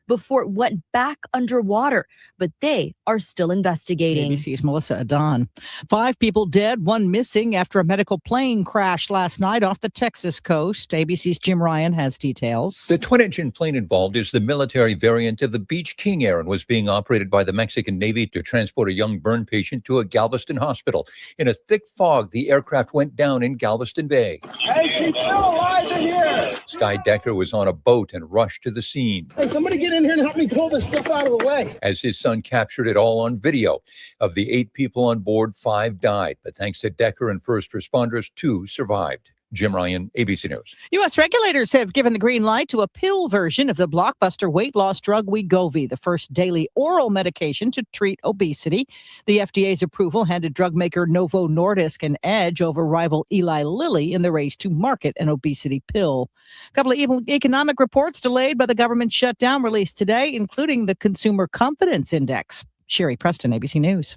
before it went back underwater. But they are still investigating. ABC's Melissa Adon. 5 people dead, 1 missing after a medical plane crashed last night off the Texas coast. ABC's Jim Ryan has details. The twin-engine plane involved is the military variant of the Beach King Air and was being operated by the Mexican Navy to transport a young burn patient to a Galveston hospital. In a thick fog, the aircraft went down in Galveston Bay. Hey, she's still alive in here! Sky Decker was on a boat and rushed to the scene. Hey, somebody get in here and help me pull this stuff out of the way. As his son captured it all on video. Of the 8 people on board, 5 died. But thanks to Decker and first responders, 2 survived. Jim Ryan, ABC News. U.S. regulators have given the green light to a pill version of the blockbuster weight loss drug Wegovy, the first daily oral medication to treat obesity. The FDA's approval handed drug maker Novo Nordisk an edge over rival Eli Lilly in the race to market an obesity pill. A couple of economic reports delayed by the government shutdown released today, including the Consumer Confidence Index. Sherry Preston, ABC News.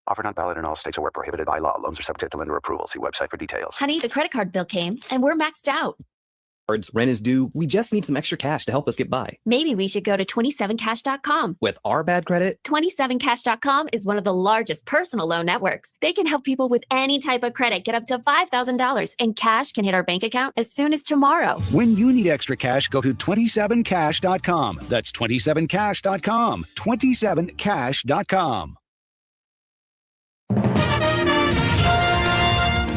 Offer not valid in all states or where prohibited by law. Loans are subject to lender approval. See website for details. Honey, the credit card bill came, and we're maxed out. Rent is due. We just need some extra cash to help us get by. Maybe we should go to 27cash.com. With our bad credit? 27cash.com is one of the largest personal loan networks. They can help people with any type of credit get up to $5,000, and cash can hit our bank account as soon as tomorrow. When you need extra cash, go to 27cash.com. That's 27cash.com. 27cash.com.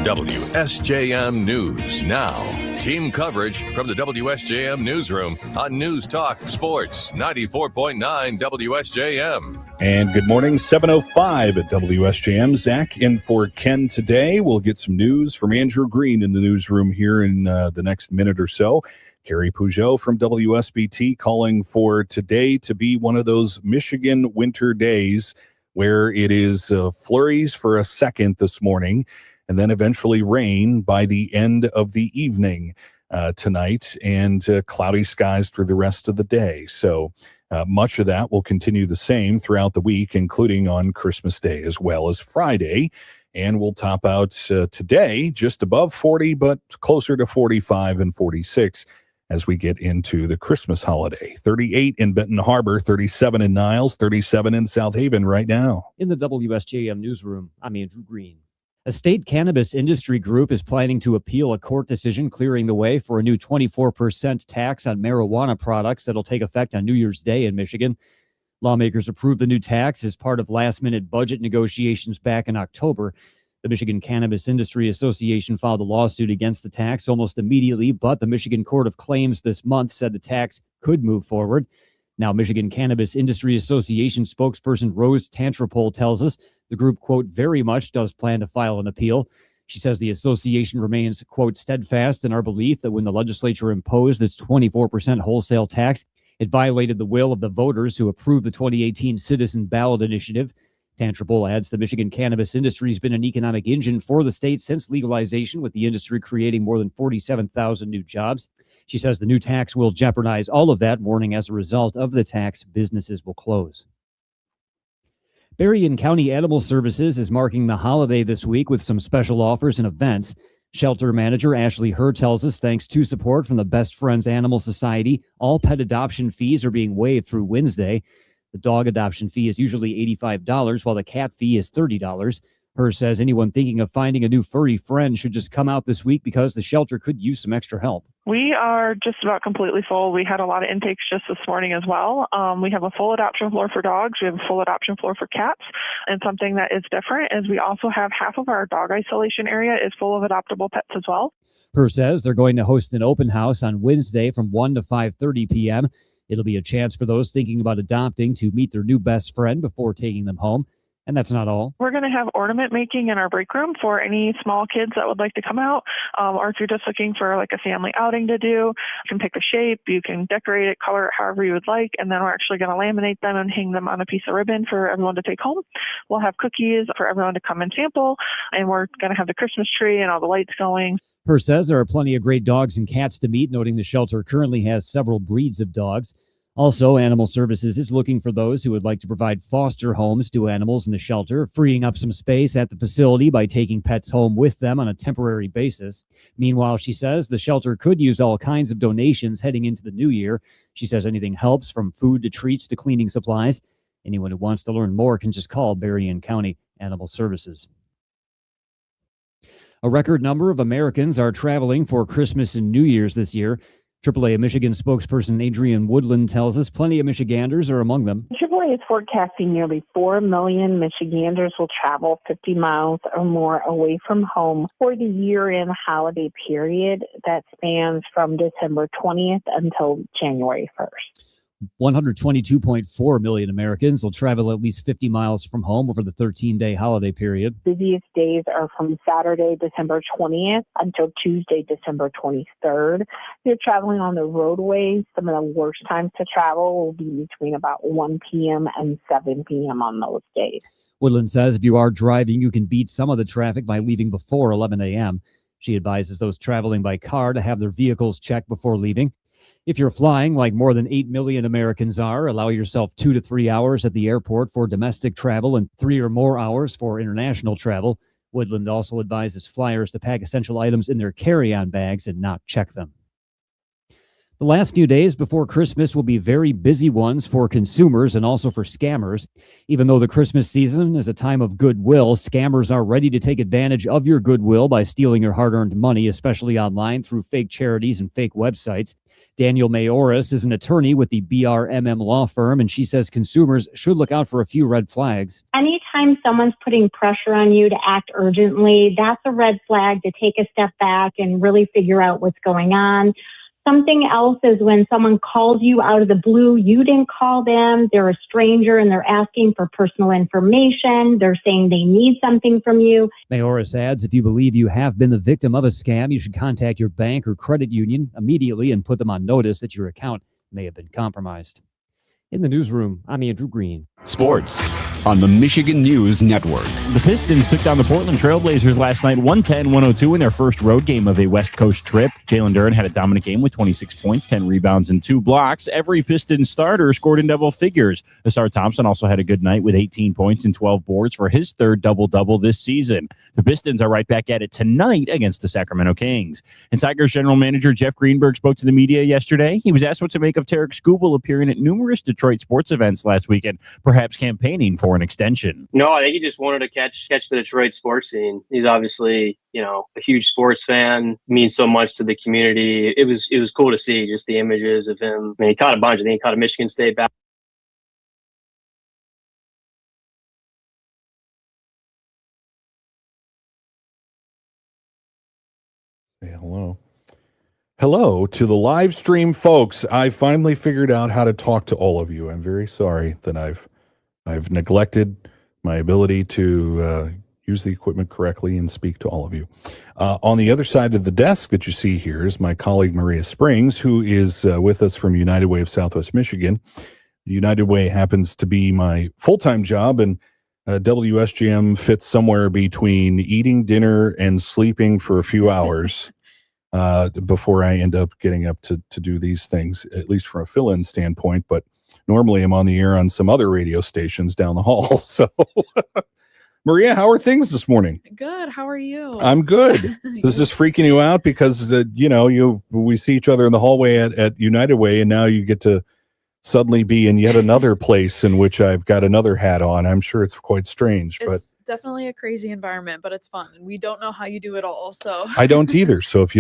WSJM News Now. Team coverage from the WSJM Newsroom on News Talk Sports 94.9 WSJM. And good morning, 7:05 at WSJM. Zach in for Ken today. We'll get some news from Andrew Green in the newsroom here in the next minute or so. Carrie Peugeot from WSBT calling for today to be one of those Michigan winter days where it is flurries for a second this morning, and then eventually rain by the end of the evening tonight, and cloudy skies for the rest of the day. So much of that will continue the same throughout the week, including on Christmas Day as well as Friday. And we'll top out today just above 40, but closer to 45 and 46 as we get into the Christmas holiday. 38 in Benton Harbor, 37 in Niles, 37 in South Haven right now. In the WSJM newsroom, I'm Andrew Green. A state cannabis industry group is planning to appeal a court decision clearing the way for a new 24% tax on marijuana products that'll take effect on New Year's Day in Michigan. Lawmakers approved the new tax as part of last-minute budget negotiations back in October. The Michigan Cannabis Industry Association filed a lawsuit against the tax almost immediately, but the Michigan Court of Claims this month said the tax could move forward. Now, Michigan Cannabis Industry Association spokesperson Rose Tantropol tells us the group, quote, very much does plan to file an appeal. She says the association remains, quote, steadfast in our belief that when the legislature imposed its 24% wholesale tax, it violated the will of the voters who approved the 2018 Citizen Ballot Initiative. Tantropol adds the Michigan cannabis industry has been an economic engine for the state since legalization, with the industry creating more than 47,000 new jobs. She says the new tax will jeopardize all of that, warning as a result of the tax, businesses will close. Berrien County Animal Services is marking the holiday this week with some special offers and events. Shelter manager Ashley Herr tells us thanks to support from the Best Friends Animal Society, all pet adoption fees are being waived through Wednesday. The dog adoption fee is usually $85, while the cat fee is $30. Herr says anyone thinking of finding a new furry friend should just come out this week because the shelter could use some extra help. We are just about completely full. We had a lot of intakes just this morning as well. We have a full adoption floor for dogs. We have a full adoption floor for cats. And something that is different is we also have half of our dog isolation area is full of adoptable pets as well. Herr says they're going to host an open house on Wednesday from 1 to 5:30 p.m. It'll be a chance for those thinking about adopting to meet their new best friend before taking them home. And that's not all. We're going to have ornament making in our break room for any small kids that would like to come out. Or if you're just looking for like a family outing to do, you can pick a shape, you can decorate it, color it however you would like. And then we're actually going to laminate them and hang them on a piece of ribbon for everyone to take home. We'll have cookies for everyone to come and sample. And we're going to have the Christmas tree and all the lights going. Herr says there are plenty of great dogs and cats to meet, noting the shelter currently has several breeds of dogs. Also, Animal Services is looking for those who would like to provide foster homes to animals in the shelter, freeing up some space at the facility by taking pets home with them on a temporary basis. Meanwhile, she says the shelter could use all kinds of donations heading into the new year. She says anything helps, from food to treats to cleaning supplies. Anyone who wants to learn more can just call Berrien County Animal Services. A record number of Americans are traveling for Christmas and New Year's this year. AAA Michigan spokesperson Adrian Woodland tells us plenty of Michiganders are among them. AAA is forecasting nearly 4 million Michiganders will travel 50 miles or more away from home for the year-end holiday period that spans from December 20th until January 1st. 122.4 million Americans will travel at least 50 miles from home over the 13-day holiday period. Busiest days are from Saturday, December 20th until Tuesday, December 23rd. If you're traveling on the roadways, some of the worst times to travel will be between about 1 p.m. and 7 p.m. on those days. Woodland says if you are driving, you can beat some of the traffic by leaving before 11 a.m. She advises those traveling by car to have their vehicles checked before leaving. If you're flying, like more than 8 million Americans are, allow yourself 2 to 3 hours at the airport for domestic travel and 3 or more hours for international travel. Woodland also advises flyers to pack essential items in their carry-on bags and not check them. The last few days before Christmas will be very busy ones for consumers and also for scammers. Even though the Christmas season is a time of goodwill, scammers are ready to take advantage of your goodwill by stealing your hard-earned money, especially online through fake charities and fake websites. Daniel Mayoris is an attorney with the BRMM law firm, and she says consumers should look out for a few red flags. Anytime someone's putting pressure on you to act urgently, that's a red flag to take a step back and really figure out what's going on. Something else is when someone calls you out of the blue, you didn't call them, they're a stranger and they're asking for personal information, they're saying they need something from you. Mayoris adds, if you believe you have been the victim of a scam, you should contact your bank or credit union immediately and put them on notice that your account may have been compromised. In the newsroom, I'm Andrew Green. Sports on the Michigan News Network. The Pistons took down the Portland Trailblazers last night 110-102 in their first road game of a West Coast trip. Jalen Duren had a dominant game with 26 points, 10 rebounds, and 2 blocks. Every Pistons starter scored in double figures. Asar Thompson also had a good night with 18 points and 12 boards for his third double-double this season. The Pistons are right back at it tonight against the Sacramento Kings. And Tigers general manager Jeff Greenberg spoke to the media yesterday. He was asked what to make of Tarek Skubal appearing at numerous Detroit sports events last weekend, perhaps campaigning for an extension. No, I think he just wanted to catch the Detroit sports scene. He's obviously, a huge sports fan, means so much to the community. It was cool to see just the images of him. I mean, he caught a bunch. I think he caught a Michigan State back. Say hello. Hello to the live stream folks. I finally figured out how to talk to all of you. I'm very sorry that I've neglected my ability to use the equipment correctly and speak to all of you. On the other side of the desk that you see here is my colleague Maria Springs, who is with us from United Way of Southwest Michigan. United Way happens to be my full-time job, and WSGM fits somewhere between eating dinner and sleeping for a few hours before I end up getting up to do these things, at least from a fill-in standpoint. But normally I'm on the air on some other radio stations down the hall. So, Maria, how are things this morning? Good. How are you? I'm good. This is freaking you out because, we see each other in the hallway at United Way, and now you get to suddenly be in yet another place in which I've got another hat on. I'm sure it's quite strange, but it's definitely a crazy environment, but it's fun. And we don't know how you do it all. So I don't either. So if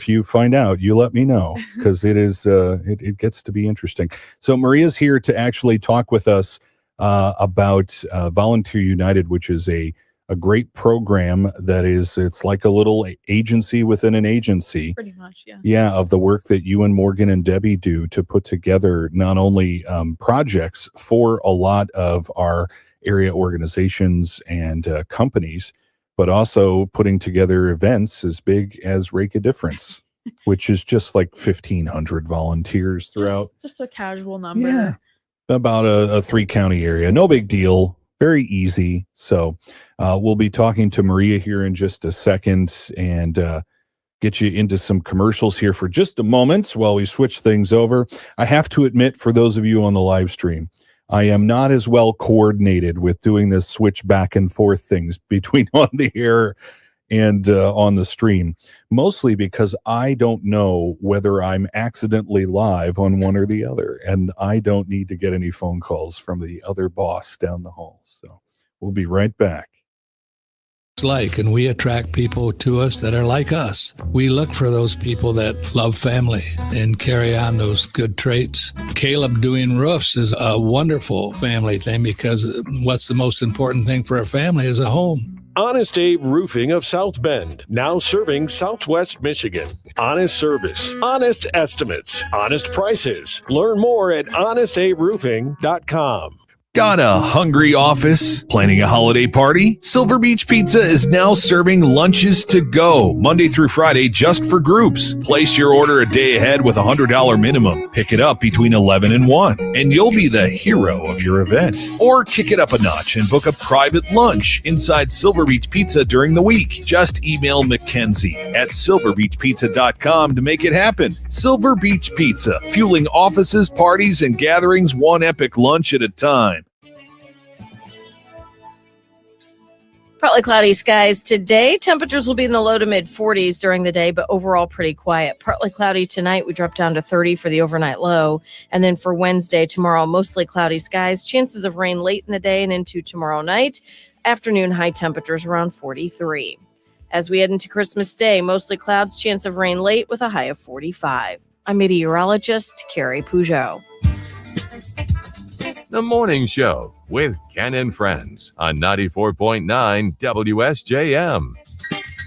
you find out, you let me know, because it gets to be interesting. So Maria's here to actually talk with us about Volunteer United, which is a great program it's like a little agency within an agency. Pretty much, yeah. Yeah, of the work that you and Morgan and Debbie do to put together not only projects for a lot of our area organizations and companies, but also putting together events as big as Rake a Difference, which is just like 1,500 volunteers throughout. Just a casual number. Yeah, about a 3-county area. No big deal. Very easy. So we'll be talking to Maria here in just a second. And get you into some commercials here for just a moment while we switch things over. I have to admit, for those of you on the live stream, I am not as well coordinated with doing this switch back and forth things between on the air and on the stream, mostly because I don't know whether I'm accidentally live on one or the other, and I don't need to get any phone calls from the other boss down the hall. So we'll be right back. And we attract people to us that are like us. We look for those people that love family and carry on those good traits. Caleb doing roofs is a wonderful family thing, because what's the most important thing for a family is a home. Honest Abe Roofing of South Bend, now serving Southwest Michigan. Honest service, honest estimates, honest prices. Learn more at honestaberoofing.com. Got a hungry office? Planning a holiday party? Silver Beach Pizza is now serving lunches to go, Monday through Friday, just for groups. Place your order a day ahead with a $100 minimum. Pick it up between 11 and 1, and you'll be the hero of your event. Or kick it up a notch and book a private lunch inside Silver Beach Pizza during the week. Just email Mackenzie at silverbeachpizza.com to make it happen. Silver Beach Pizza, fueling offices, parties, and gatherings one epic lunch at a time. Partly cloudy skies today. Temperatures will be in the low to mid 40s during the day, but overall pretty quiet. Partly cloudy tonight. We drop down to 30 for the overnight low. And then for Wednesday, tomorrow, mostly cloudy skies. Chances of rain late in the day and into tomorrow night. Afternoon high temperatures around 43. As we head into Christmas Day, mostly clouds, chance of rain late with a high of 45. I'm meteorologist Carrie Peugeot. The Morning Show with Ken and Friends on 94.9 WSJM.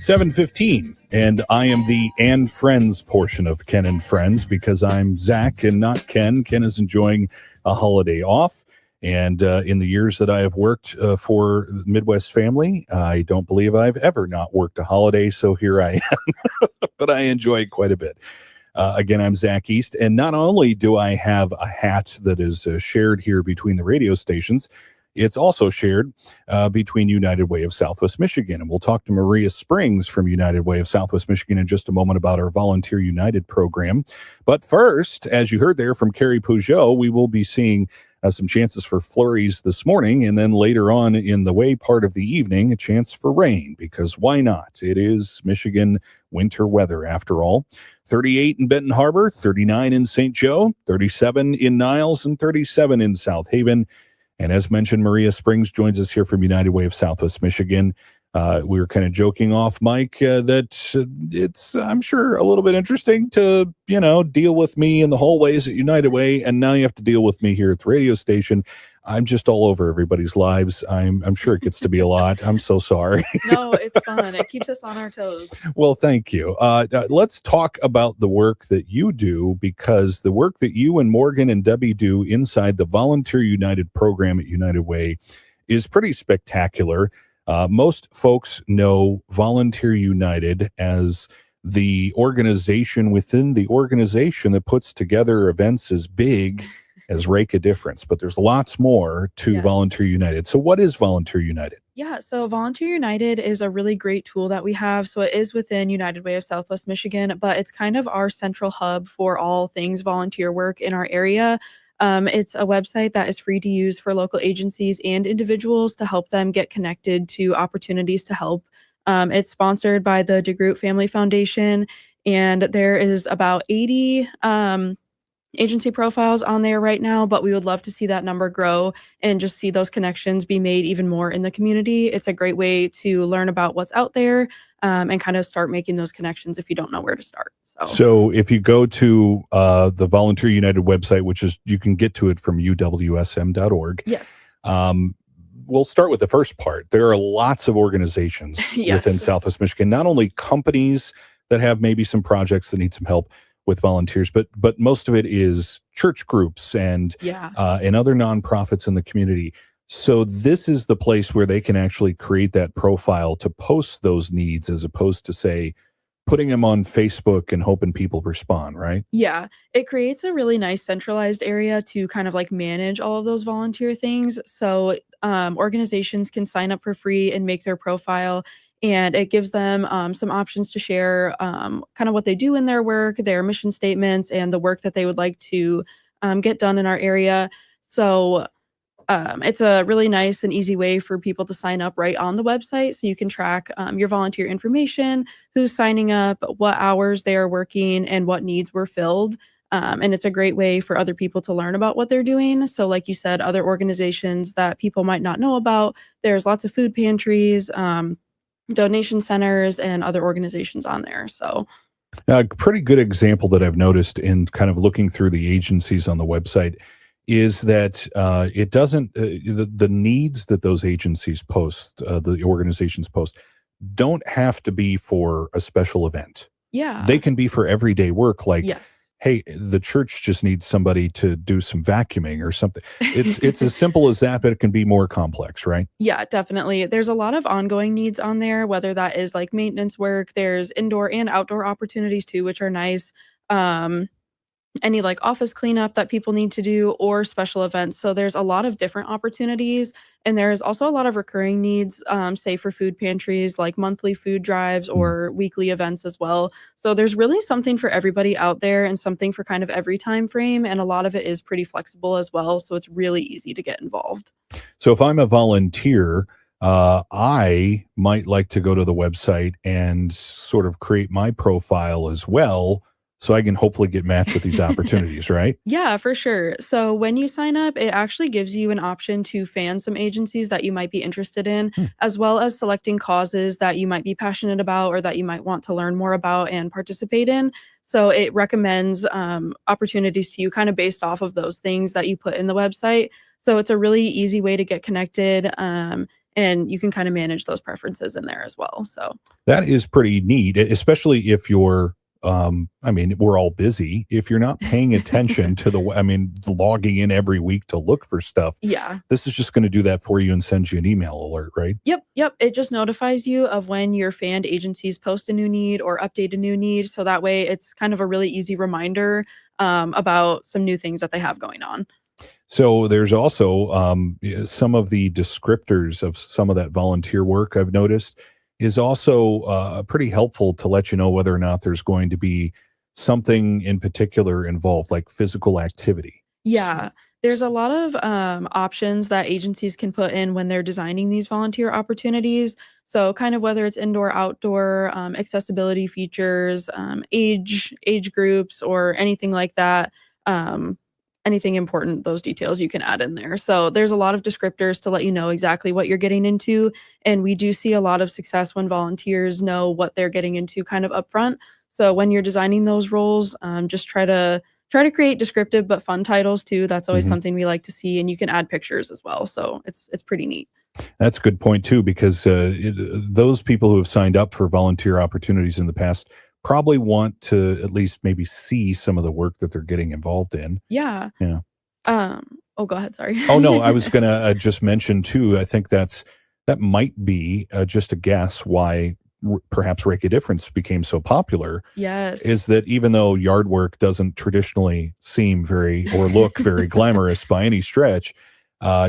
7:15, and I am the and friends portion of Ken and Friends because I'm Zach and not Ken. Ken is enjoying a holiday off, and in the years that I have worked for the Midwest Family, I don't believe I've ever not worked a holiday, so here I am. But I enjoy it quite a bit. Again, I'm Zack East, and not only do I have a hat that is shared here between the radio stations, it's also shared between United Way of Southwest Michigan. And we'll talk to Maria Springs from United Way of Southwest Michigan in just a moment about our Volunteer United program. But first, as you heard there from Carrie Peugeot, we will be seeing some chances for flurries this morning, and then later on in the way part of the evening, a chance for rain, because why not? It is Michigan winter weather after all. 38 in Benton Harbor, 39 in St. Joe, 37 in Niles, and 37 in South Haven. And as mentioned, Maria Springs joins us here from United Way of Southwest Michigan. We were kind of joking off mic that it's, I'm sure, a little bit interesting to, deal with me in the hallways at United Way, and now you have to deal with me here at the radio station. I'm just all over everybody's lives. I'm sure it gets to be a lot. I'm so sorry. No, it's fun. It keeps us on our toes. Well, thank you. Let's talk about the work that you do, because the work that you and Morgan and Debbie do inside the Volunteer United program at United Way is pretty spectacular. Most folks know Volunteer United as the organization within the organization that puts together events as big as Rake a Difference, but there's lots more to Volunteer United. So what is Volunteer United? Yeah, so Volunteer United is a really great tool that we have. So it is within United Way of Southwest Michigan, but it's kind of our central hub for all things volunteer work in our area. It's a website that is free to use for local agencies and individuals to help them get connected to opportunities to help. It's sponsored by the DeGroot Family Foundation, and there is about 80 agency profiles on there right now, but we would love to see that number grow and just see those connections be made even more in the community. It's a great way to learn about what's out there and kind of start making those connections if you don't know where to start. So if you go to the Volunteer United website, which is, you can get to it from uwsm.org. Yes. We'll start with the first part. There are lots of organizations within Southwest Michigan, not only companies that have maybe some projects that need some help with volunteers, but most of it is church groups and other nonprofits in the community. So this is the place where they can actually create that profile to post those needs, as opposed to, say, putting them on Facebook and hoping people respond, right? Yeah, it creates a really nice centralized area to kind of like manage all of those volunteer things. So organizations can sign up for free and make their profile. and it gives them some options to share kind of what they do in their work, their mission statements, and the work that they would like to get done in our area. So it's a really nice and easy way for people to sign up right on the website. So you can track your volunteer information, who's signing up, what hours they are working, and what needs were filled. And it's a great way for other people to learn about what they're doing. So, like you said, other organizations that people might not know about, there's lots of food pantries, donation centers, and other organizations on there. So, a pretty good example that I've noticed in kind of looking through the agencies on the website is that it doesn't, the needs that those agencies post, the organizations post, don't have to be for a special event. yeah. They can be for everyday work, like, Yes. hey, the church just needs somebody to do some vacuuming or something. It's as simple as that, but it can be more complex, right? Yeah, definitely. There's a lot of ongoing needs on there, whether that is like maintenance work. There's indoor and outdoor opportunities too, which are nice. Um, any like office cleanup that people need to do or special events. So there's a lot of different opportunities. And there's also a lot of recurring needs, say for food pantries, like monthly food drives or weekly events as well. So there's really something for everybody out there and something for kind of every time frame. And a lot of it is pretty flexible as well. So it's really easy to get involved. So if I'm a volunteer, I might like to go to the website and sort of create my profile as well, so I can hopefully get matched with these opportunities, right? Yeah, for sure. So when you sign up, it actually gives you an option to fan some agencies that you might be interested in, as well as selecting causes that you might be passionate about or that you might want to learn more about and participate in. So it recommends opportunities to you kind of based off of those things that you put in the website. So it's a really easy way to get connected. And you can kind of manage those preferences in there as well. So That is pretty neat, especially if you're, I mean, we're all busy. If you're not paying attention to logging in every week to look for stuff, yeah. this is just going to do that for you and send you an email alert, right? Yep. It just notifies you of when your fanned agencies post a new need or update a new need. So that way it's kind of a really easy reminder about some new things that they have going on. So there's also some of the descriptors of some of that volunteer work I've noticed is also pretty helpful to let you know whether or not there's going to be something in particular involved, like physical activity. Yeah. There's a lot of options that agencies can put in when they're designing these volunteer opportunities. So kind of whether it's indoor, outdoor, accessibility features, age groups, or anything like that. Anything important, those details you can add in there. So there's a lot of descriptors to let you know exactly what you're getting into. And we do see a lot of success when volunteers know what they're getting into kind of upfront. So when you're designing those roles, just try to create descriptive but fun titles too. That's always something we like to see. And you can add pictures as well. So it's pretty neat. That's a good point too, because those people who have signed up for volunteer opportunities in the past probably want to at least maybe see some of the work that they're getting involved in. Yeah. Yeah. Oh, go ahead. Sorry. Oh no, I was going to just mention too, I think that might be just a guess why perhaps Rake a Difference became so popular. Yes. Is that even though yard work doesn't traditionally seem very or look very glamorous by any stretch,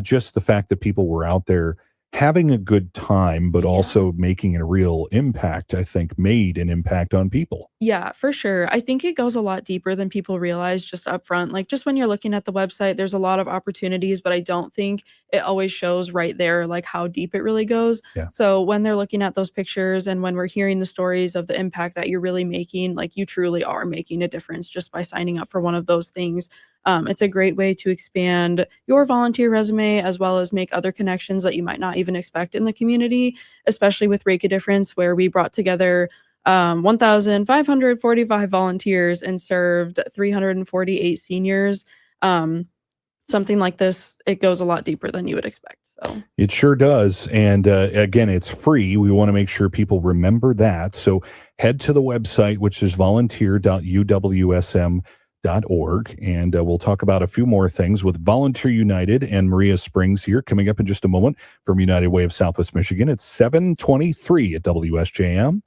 just the fact that people were out there having a good time, but also making a real impact, I think made an impact on people. Yeah, for sure. I think it goes a lot deeper than people realize just up front. Like just when you're looking at the website, there's a lot of opportunities, but I don't think it always shows right there like how deep it really goes. Yeah. So when they're looking at those pictures and when we're hearing the stories of the impact that you're really making, like you truly are making a difference just by signing up for one of those things. It's a great way to expand your volunteer resume as well as make other connections that you might not even expect in the community, especially with Rake a Difference, where we brought together 1,545 volunteers and served 348 seniors. Something like this, it goes a lot deeper than you would expect. So it sure does. And again, it's free. We want to make sure people remember that. So head to the website, which is volunteer.uwsm.org, and we'll talk about a few more things with Volunteer United and Maria Springs here coming up in just a moment from United Way of Southwest Michigan. It's 7:23 at WSJM.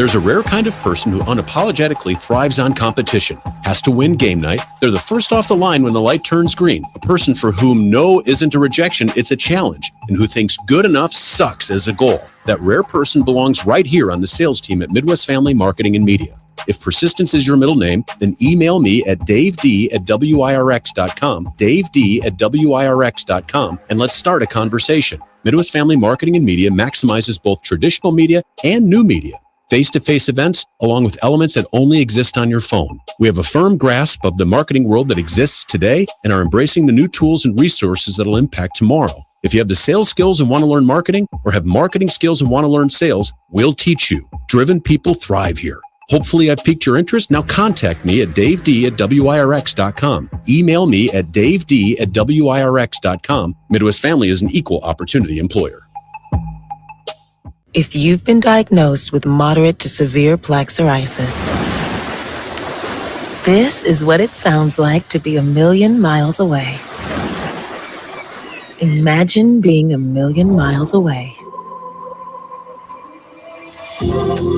There's a rare kind of person who unapologetically thrives on competition, has to win game night. They're the first off the line when the light turns green. A person for whom no isn't a rejection, it's a challenge, and who thinks good enough sucks as a goal. That rare person belongs right here on the sales team at Midwest Family Marketing and Media. If persistence is your middle name, then email me at daved@wirx.com, daved@wirx.com, and let's start a conversation. Midwest Family Marketing and Media maximizes both traditional media and new media. Face-to-face events, along with elements that only exist on your phone. We have a firm grasp of the marketing world that exists today and are embracing the new tools and resources that will impact tomorrow. If you have the sales skills and want to learn marketing, or have marketing skills and want to learn sales, we'll teach you. Driven people thrive here. Hopefully I've piqued your interest. Now contact me at daved@wirx.com. Email me at daved@wirx.com. Midwest Family is an equal opportunity employer. If you've been diagnosed with moderate to severe plaque psoriasis, this is what it sounds like to be a million miles away. Imagine being a million miles away.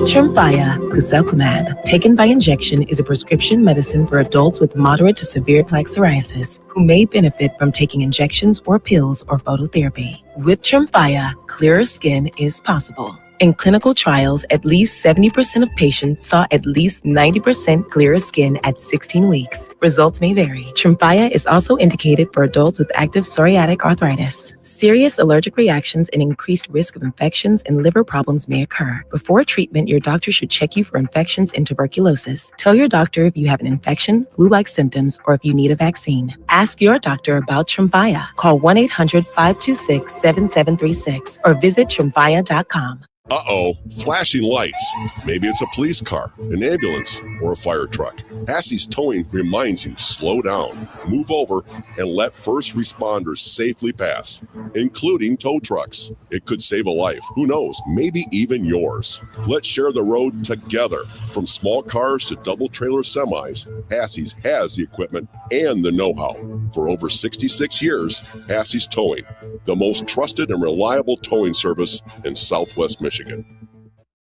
Tremfya guselkumab, taken by injection, is a prescription medicine for adults with moderate to severe plaque psoriasis who may benefit from taking injections or pills or phototherapy. With Tremfya, clearer skin is possible. In clinical trials, at least 70% of patients saw at least 90% clearer skin at 16 weeks. Results may vary. Tremfya is also indicated for adults with active psoriatic arthritis. Serious allergic reactions and increased risk of infections and liver problems may occur. Before treatment, your doctor should check you for infections and tuberculosis. Tell your doctor if you have an infection, flu-like symptoms, or if you need a vaccine. Ask your doctor about Tremfya. Call 1-800-526-7736 or visit tremfya.com. Uh-oh, flashing lights. Maybe it's a police car, an ambulance, or a fire truck. Hassie's Towing reminds you, slow down, move over, and let first responders safely pass, including tow trucks. It could save a life. Who knows? Maybe even yours. Let's share the road together. From small cars to double-trailer semis, Hassie's has the equipment and the know-how. For over 66 years, Hassie's Towing, the most trusted and reliable towing service in Southwest Michigan.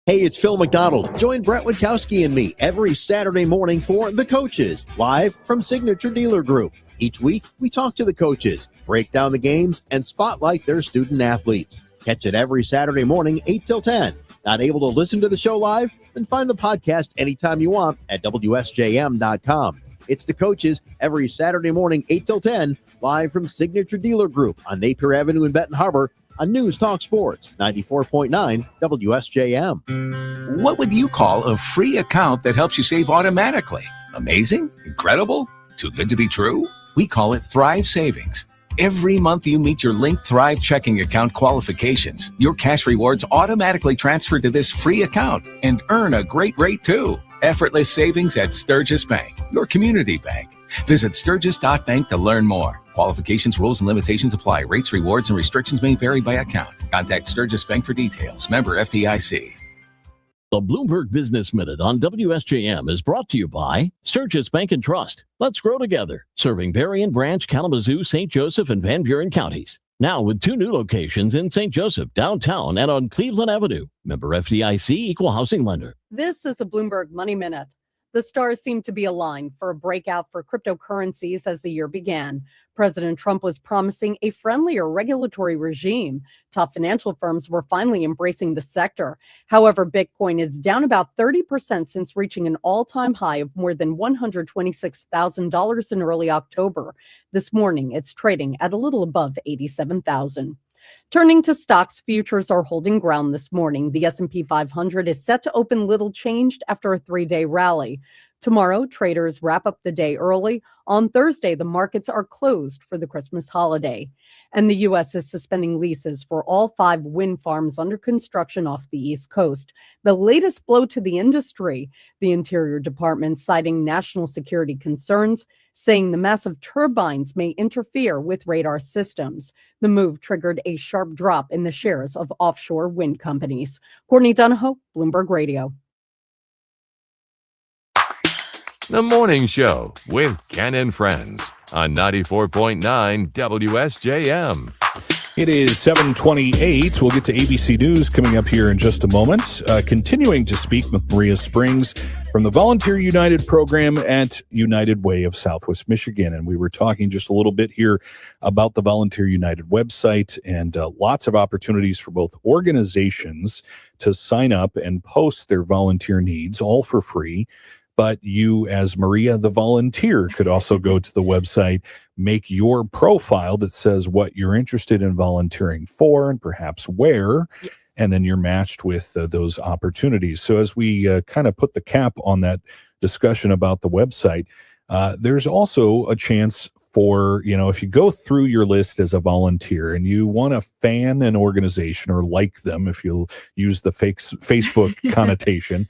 Hey, it's Phil McDonald. Join Brett Witkowski and me every Saturday morning for The Coaches, live from Signature Dealer Group. Each week, we talk to the coaches, break down the games, and spotlight their student athletes. Catch it every Saturday morning, 8 till 10. Not able to listen to the show live? Then find the podcast anytime you want at WSJM.com. It's The Coaches every Saturday morning, 8 till 10, live from Signature Dealer Group on Napier Avenue in Benton Harbor on News Talk Sports, 94.9 WSJM. What would you call a free account that helps you save automatically? Amazing? Incredible? Too good to be true? We call it Thrive Savings. Every month you meet your linked Thrive checking account qualifications, your cash rewards automatically transfer to this free account and earn a great rate too. Effortless savings at Sturgis Bank, your community bank. Visit sturgis.bank to learn more. Qualifications, rules, and limitations apply. Rates, rewards, and restrictions may vary by account. Contact Sturgis Bank for details. Member FDIC. The Bloomberg Business Minute on WSJM is brought to you by Sturgis Bank and Trust. Let's grow together. Serving Berrien Branch, Kalamazoo, St. Joseph, and Van Buren counties. Now with 2 new locations in St. Joseph, downtown, and on Cleveland Avenue. Member FDIC, Equal Housing Lender. This is a Bloomberg Money Minute. The stars seem to be aligned for a breakout for cryptocurrencies as the year began. President Trump was promising a friendlier regulatory regime. Top financial firms were finally embracing the sector. However, Bitcoin is down about 30% since reaching an all-time high of more than $126,000 in early October. This morning, it's trading at a little above $87,000. Turning to stocks, futures are holding ground this morning. The S&P 500 is set to open little changed after a 3-day rally. Tomorrow, traders wrap up the day early. On Thursday, the markets are closed for the Christmas holiday. And the U.S. is suspending leases for all 5 wind farms under construction off the East Coast. The latest blow to the industry. The Interior Department citing national security concerns, saying the massive turbines may interfere with radar systems. The move triggered a sharp drop in the shares of offshore wind companies. Courtney Donahoe, Bloomberg Radio. The Morning Show with Ken and Friends on 94.9 WSJM. It is 7:28. We'll get to ABC News coming up here in just a moment. Continuing to speak with Maria Springs from the Volunteer United program at United Way of Southwest Michigan. And we were talking just a little bit here about the Volunteer United website and lots of opportunities for both organizations to sign up and post their volunteer needs, all for free. But you, as Maria the volunteer, could also go to the website, make your profile that says what you're interested in volunteering for and perhaps where, and then you're matched with those opportunities. So as we kind of put the cap on that discussion about the website, there's also a chance for, if you go through your list as a volunteer and you want to fan an organization or like them, if you'll use the Facebook connotation,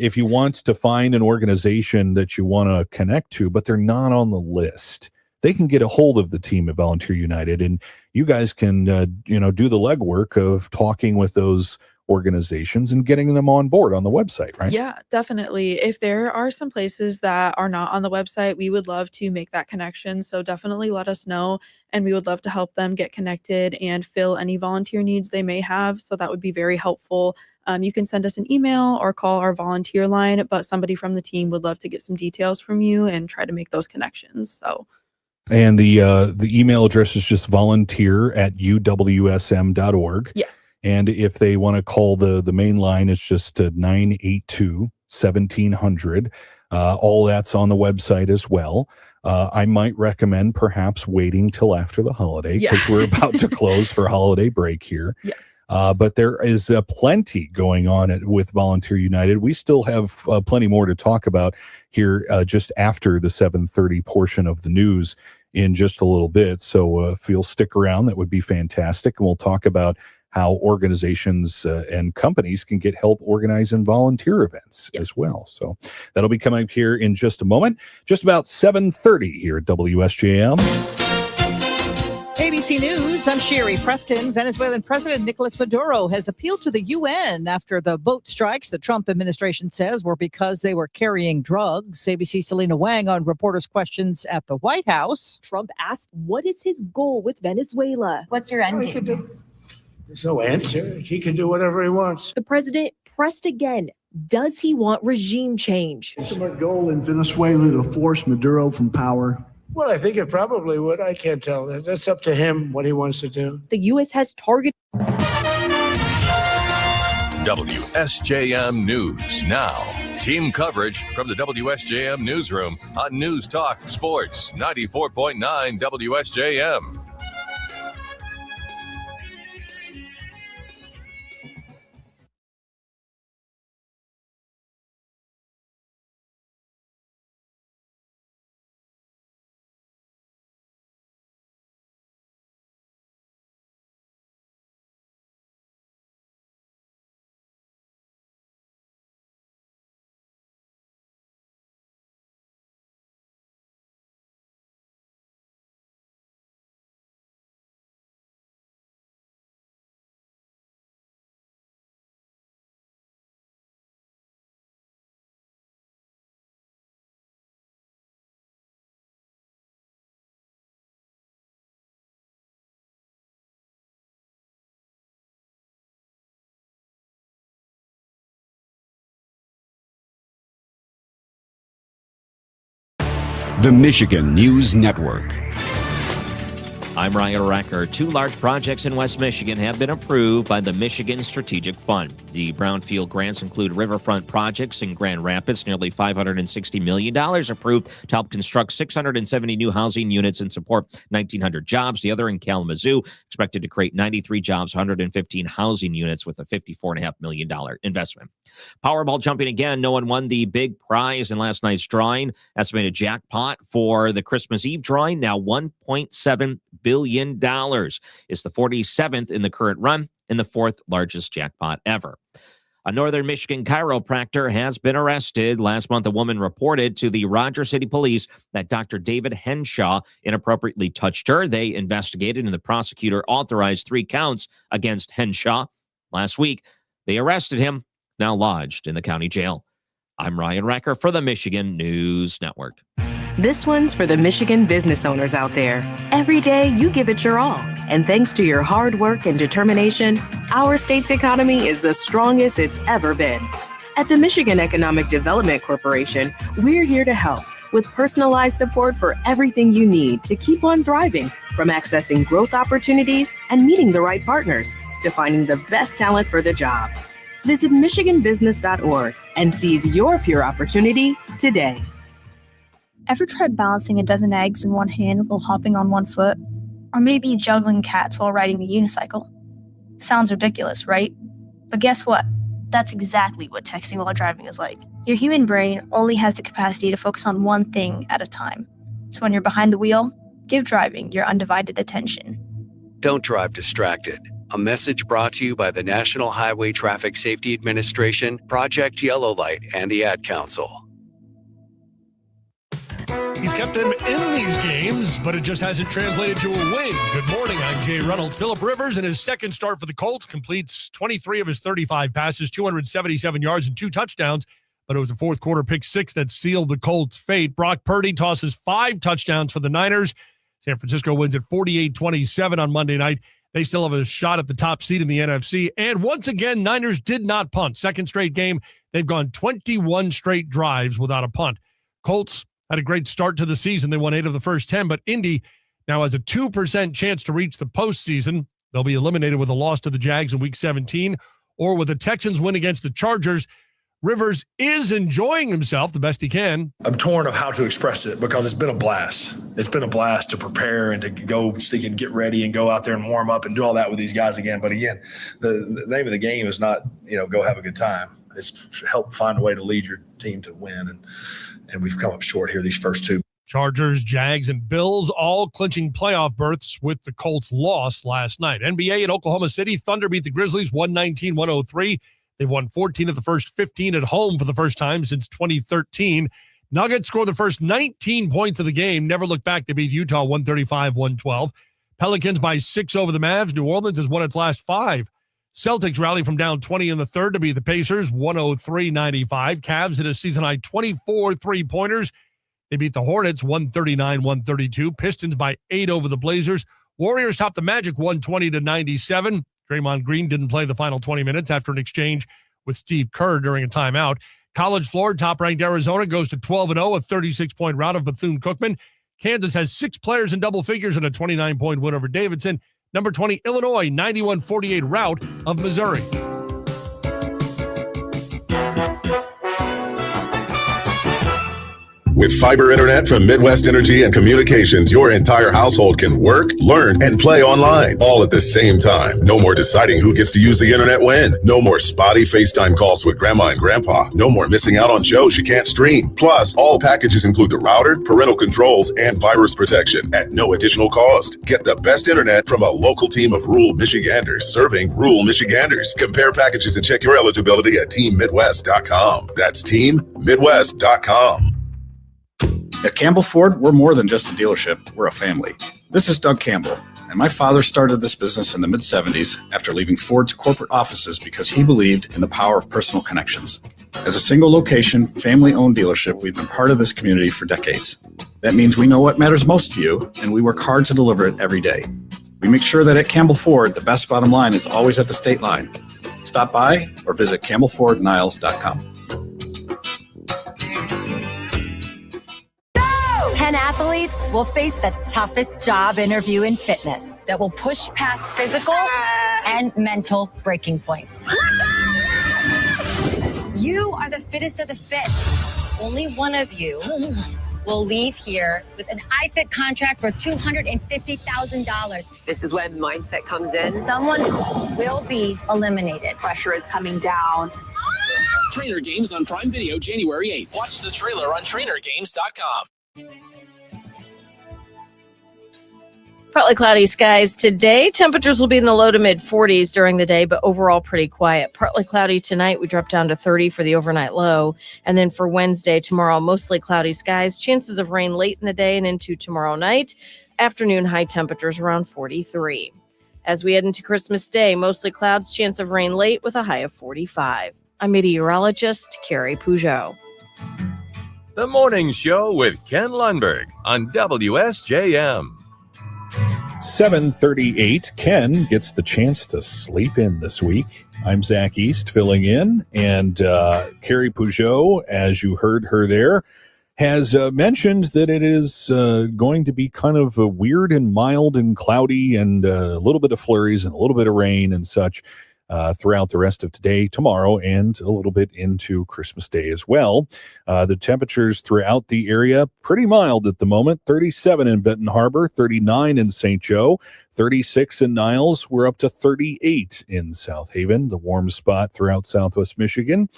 if you want to find an organization that you want to connect to, but they're not on the list, they can get a hold of the team at Volunteer United, and you guys can, do the legwork of talking with those organizations and getting them on board on the website, right? Yeah, definitely. If there are some places that are not on the website, we would love to make that connection. So definitely let us know, and we would love to help them get connected and fill any volunteer needs they may have. So that would be very helpful. You can send us an email or call our volunteer line, but somebody from the team would love to get some details from you and try to make those connections. So. And the email address is just volunteer@uwsm.org. Yes. And if they want to call the main line, it's just 982-1700. All that's on the website as well. I might recommend perhaps waiting till after the holiday because we're about to close for holiday break here. Yes. But there is plenty going on with Volunteer United. We still have plenty more to talk about here just after the 7:30 portion of the news in just a little bit. So if you'll stick around, that would be fantastic. And we'll talk about how organizations and companies can get help organizing volunteer events as well. So that'll be coming up here in just a moment. Just about 7:30 here at WSJM. ABC News, I'm Sherry Preston. Venezuelan President Nicolas Maduro has appealed to the UN after the boat strikes the Trump administration says were because they were carrying drugs. ABC's Selena Wang on reporters' questions at the White House. Trump asked, what is his goal with Venezuela? What's your end game? There's no answer. He can do whatever he wants. The president pressed again. Does he want regime change? Is the goal in Venezuela to force Maduro from power? Well, I think it probably would. I can't tell that. That's up to him what he wants to do. The U.S. has targeted. WSJM News Now. Team coverage from the WSJM Newsroom on News Talk Sports 94.9 WSJM. The Michigan News Network. I'm Ryan Recker. 2 large projects in West Michigan have been approved by the Michigan Strategic Fund. The brownfield grants include riverfront projects in Grand Rapids, nearly $560 million approved to help construct 670 new housing units and support 1,900 jobs. The other in Kalamazoo, expected to create 93 jobs, 115 housing units with a $54.5 million investment. Powerball jumping again. No one won the big prize in last night's drawing. Estimated jackpot for the Christmas Eve drawing, now $1.7 billion. It's the 47th in the current run and the 4th largest jackpot ever. A northern Michigan chiropractor has been arrested. Last month, a woman reported to the Rogers City Police that Dr. David Henshaw inappropriately touched her. They investigated, and the prosecutor authorized 3 counts against Henshaw. Last week, they arrested him, now lodged in the county jail. I'm Ryan Recker for the Michigan News Network. This one's for the Michigan business owners out there. Every day, you give it your all. And thanks to your hard work and determination, our state's economy is the strongest it's ever been. At the Michigan Economic Development Corporation, we're here to help with personalized support for everything you need to keep on thriving, from accessing growth opportunities and meeting the right partners to finding the best talent for the job. Visit michiganbusiness.org and seize your pure opportunity today. Ever tried balancing a dozen eggs in one hand while hopping on one foot? Or maybe juggling cats while riding a unicycle? Sounds ridiculous, right? But guess what? That's exactly what texting while driving is like. Your human brain only has the capacity to focus on one thing at a time. So when you're behind the wheel, give driving your undivided attention. Don't drive distracted. A message brought to you by the National Highway Traffic Safety Administration, Project Yellow Light, and the Ad Council. He's kept them in these games, but it just hasn't translated to a win. Good morning, I'm Jay Reynolds. Phillip Rivers, in his second start for the Colts, completes 23 of his 35 passes, 277 yards and 2 touchdowns, but it was a fourth quarter pick six that sealed the Colts' fate. Brock Purdy tosses 5 touchdowns for the Niners. San Francisco wins at 48-27 on Monday night. They still have a shot at the top seed in the NFC. And once again, Niners did not punt. Second straight game, they've gone 21 straight drives without a punt. Colts had a great start to the season. They won 8 of the first 10, but Indy now has a 2% chance to reach the postseason. They'll be eliminated with a loss to the Jags in Week 17 or with the Texans win against the Chargers. Rivers is enjoying himself the best he can. I'm torn of how to express it because it's been a blast. It's been a blast to prepare and to go so you can get ready and go out there and warm up and do all that with these guys again. But again, the name of the game is not, go have a good time. It's help find a way to lead your team to win. And we've come up short here these first two. Chargers, Jags, and Bills all clinching playoff berths with the Colts' loss last night. NBA in Oklahoma City, Thunder beat the Grizzlies 119-103. They've won 14 of the first 15 at home for the first time since 2013. Nuggets score the first 19 points of the game. Never look back. They beat Utah 135-112. Pelicans by 6 over the Mavs. New Orleans has won its last 5. Celtics rally from down 20 in the third to beat the Pacers 103-95. Cavs hit a season-high 24 three-pointers. They beat the Hornets 139-132. Pistons by 8 over the Blazers. Warriors topped the Magic 120-97. Draymond Green didn't play the final 20 minutes after an exchange with Steve Kerr during a timeout. College floor, top-ranked Arizona goes to 12-0, a 36-point rout of Bethune-Cookman. Kansas has 6 players in double figures and a 29-point win over Davidson. Number 20, Illinois, 91-48 rout of Missouri. With fiber internet from Midwest Energy and Communications, your entire household can work, learn, and play online all at the same time. No more deciding who gets to use the internet when. No more spotty FaceTime calls with grandma and grandpa. No more missing out on shows you can't stream. Plus, all packages include the router, parental controls, and virus protection at no additional cost. Get the best internet from a local team of rural Michiganders serving rural Michiganders. Compare packages and check your eligibility at teammidwest.com. That's teammidwest.com. At Campbell Ford, we're more than just a dealership, we're a family. This is Doug Campbell, and my father started this business in the mid-'70s after leaving Ford's corporate offices because he believed in the power of personal connections. As a single location, family-owned dealership, we've been part of this community for decades. That means we know what matters most to you, and we work hard to deliver it every day. We make sure that at Campbell Ford, the best bottom line is always at the state line. Stop by or visit campbellfordniles.com. 10 athletes will face the toughest job interview in fitness that will push past physical and mental breaking points. You are the fittest of the fit. Only one of you will leave here with an iFit contract for $250,000. This is when mindset comes in. Someone will be eliminated. Pressure is coming down. Trainer Games on Prime Video January 8th. Watch the trailer on trainergames.com. Partly cloudy skies today. Temperatures will be in the low to mid 40s during the day, but overall pretty quiet. Partly cloudy tonight. We drop down to 30 for the overnight low. And then for Wednesday, tomorrow, mostly cloudy skies. Chances of rain late in the day and into tomorrow night. Afternoon high temperatures around 43. As we head into Christmas Day, mostly clouds, chance of rain late with a high of 45. I'm meteorologist Carrie Peugeot. The Morning Show with Ken Lundberg on WSJM. 7:38. Ken gets the chance to sleep in this week. I'm Zack East filling in, and Carrie Peugeot, as you heard her there, has mentioned that it is going to be kind of weird and mild and cloudy and a little bit of flurries and a little bit of rain and such throughout the rest of today, tomorrow, and a little bit into Christmas Day as well. The temperatures throughout the area, pretty mild at the moment. 37 in Benton Harbor, 39 in St. Joe, 36 in Niles. We're up to 38 in South Haven, the warm spot throughout Southwest Michigan.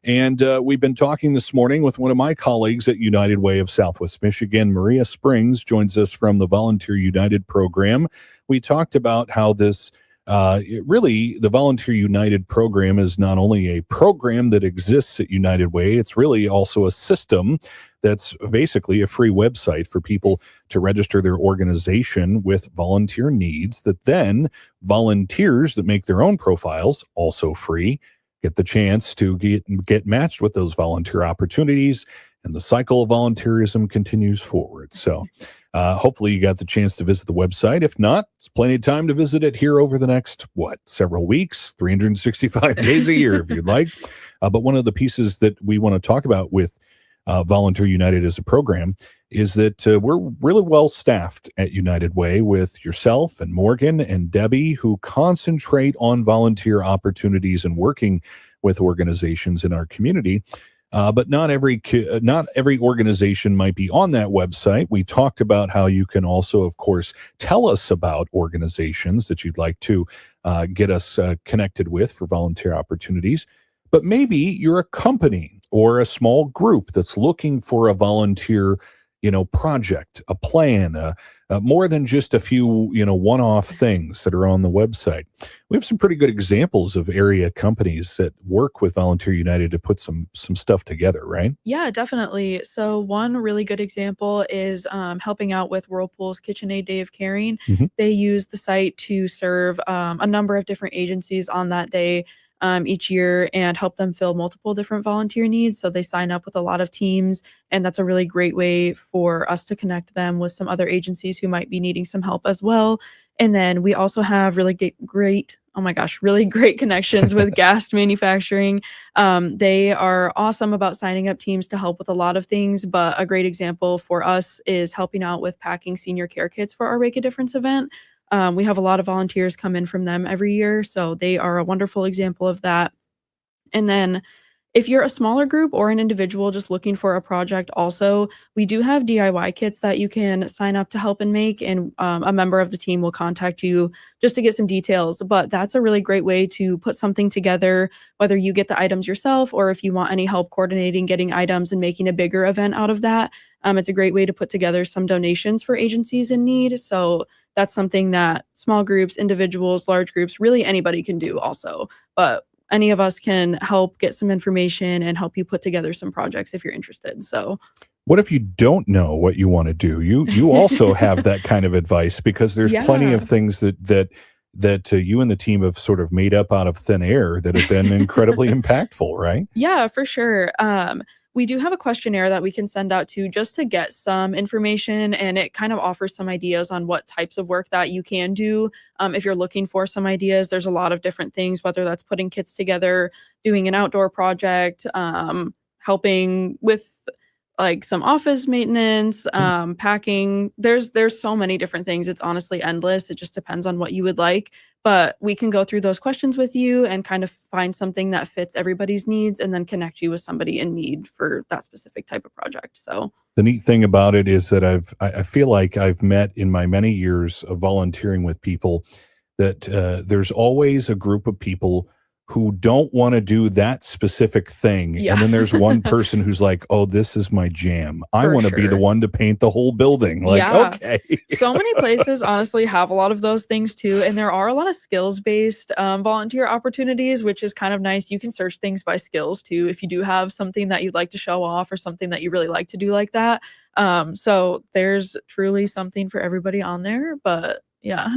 And we've been talking this morning with one of my colleagues at United Way of Southwest Michigan. Maria Springs joins us from the Volunteer United program. We talked about how this the Volunteer United program is not only a program that exists at United Way, it's really also a system that's basically a free website for people to register their organization with volunteer needs, that then volunteers that make their own profiles, also free, get the chance to get matched with those volunteer opportunities, and the cycle of volunteerism continues forward. So hopefully you got the chance to visit the website. If not, it's plenty of time to visit it here over the next, several weeks, 365 days a year if you'd like. But one of the pieces that we want to talk about with Volunteer United as a program is that we're really well staffed at United Way with yourself and Morgan and Debbie, who concentrate on volunteer opportunities and working with organizations in our community. But not every organization might be on that website. We talked about how you can also, of course, tell us about organizations that you'd like to get us connected with for volunteer opportunities. But maybe you're a company or a small group that's looking for a volunteer, project, a plan, more than just a few, one-off things that are on the website. We have some pretty good examples of area companies that work with Volunteer United to put some stuff together, right? Yeah, definitely. So one really good example is helping out with Whirlpool's KitchenAid Day of Caring. Mhm. They use the site to serve a number of different agencies on that day each year and help them fill multiple different volunteer needs. So they sign up with a lot of teams, and that's a really great way for us to connect them with some other agencies who might be needing some help as well. And then we also have really great connections with Gas Manufacturing. They are awesome about signing up teams to help with a lot of things, but a great example for us is helping out with packing senior care kits for our Make a Difference event. We have a lot of volunteers come in from them every year, so they are a wonderful example of that. And then if you're a smaller group or an individual just looking for a project also, we do have DIY kits that you can sign up to help and make, and a member of the team will contact you just to get some details. But that's a really great way to put something together, whether you get the items yourself or if you want any help coordinating getting items and making a bigger event out of that. It's a great way to put together some donations for agencies in need. So that's something that small groups, individuals, large groups, really anybody can do also. But any of us can help get some information and help you put together some projects if you're interested. So What if you don't know what you want to do? You also have that kind of advice, because there's plenty of things that you and the team have sort of made up out of thin air that have been incredibly impactful, right? Yeah, for sure. We do have a questionnaire that we can send out to just to get some information, and it kind of offers some ideas on what types of work that you can do. If you're looking for some ideas, there's a lot of different things, whether that's putting kits together, doing an outdoor project, helping with like some office maintenance, packing. There's so many different things. It's honestly endless. It just depends on what you would like. But we can go through those questions with you and kind of find something that fits everybody's needs and then connect you with somebody in need for that specific type of project. So The neat thing about it is that I feel like I've met in my many years of volunteering with people that there's always a group of people who don't want to do that specific thing. Yeah. And then there's one person who's like, oh, this is my jam. I For want to be the sure. one to paint the whole building. Like, Yeah. okay. So many places honestly have a lot of those things too. And there are a lot of skills-based volunteer opportunities, which is kind of nice. You can search things by skills too, if you do have something that you'd like to show off or something that you really like to do like that. So there's truly something for everybody on there. But Yeah.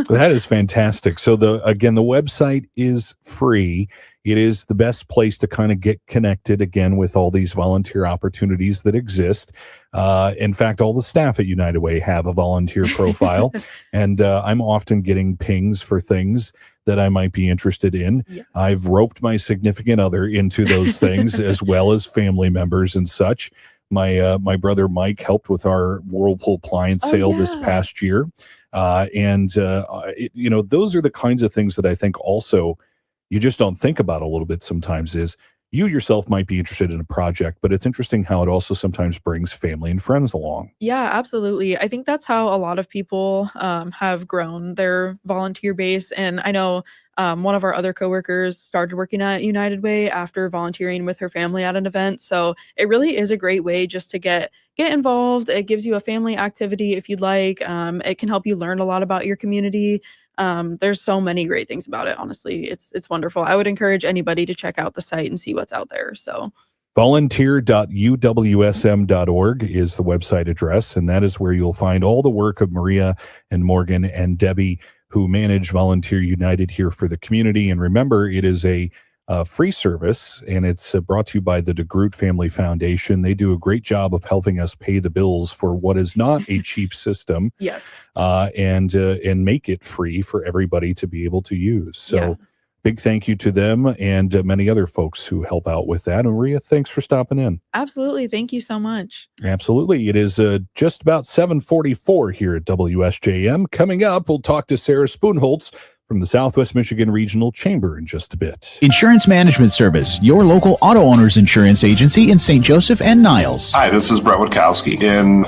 That is fantastic. So the website is free. It is the best place to kind of get connected again with all these volunteer opportunities that exist. In fact, all the staff at United Way have a volunteer profile, and I'm often getting pings for things that I might be interested in. Yeah. I've roped my significant other into those things as well as family members and such. My brother Mike helped with our Whirlpool appliance sale this past year. Those are the kinds of things that I think also you just don't think about a little bit sometimes. Is you yourself might be interested in a project, but it's interesting how it also sometimes brings family and friends along. Yeah, absolutely. I think that's how a lot of people have grown their volunteer base. And I know one of our other coworkers started working at United Way after volunteering with her family at an event. So it really is a great way just to get involved. It gives you a family activity if you'd like. It can help you learn a lot about your community. There's so many great things about it. Honestly, it's wonderful. I would encourage anybody to check out the site and see what's out there. So volunteer.uwsm.org is the website address, and that is where you'll find all the work of Maria and Morgan and Debbie, who manage Volunteer United here for the community. And remember, it is a free service, and it's brought to you by the DeGroot Family Foundation. They do a great job of helping us pay the bills for what is not a cheap system. Yes. And make it free for everybody to be able to use. So big thank you to them and many other folks who help out with that. And Maria, thanks for stopping in. Absolutely. Thank you so much. Absolutely. It is just about 7:44 here at WSJM. Coming up, we'll talk to Sarah Spoonholtz from the Southwest Michigan Regional Chamber in just a bit. Insurance Management Service, your local auto owners insurance agency in St. Joseph and Niles. Hi, this is Brett Witkowski. In